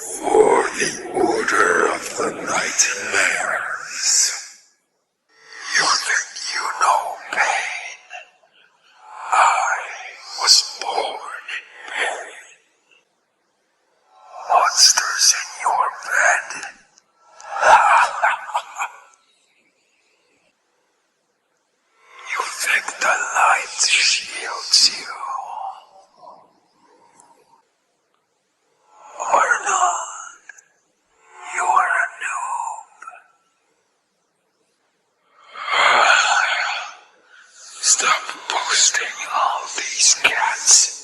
For the Order of the Nightmares. You think you know pain? I was born in pain. Monsters in your bed. You think the light shields you? Or not? You are a noob. Stop posting all these cats.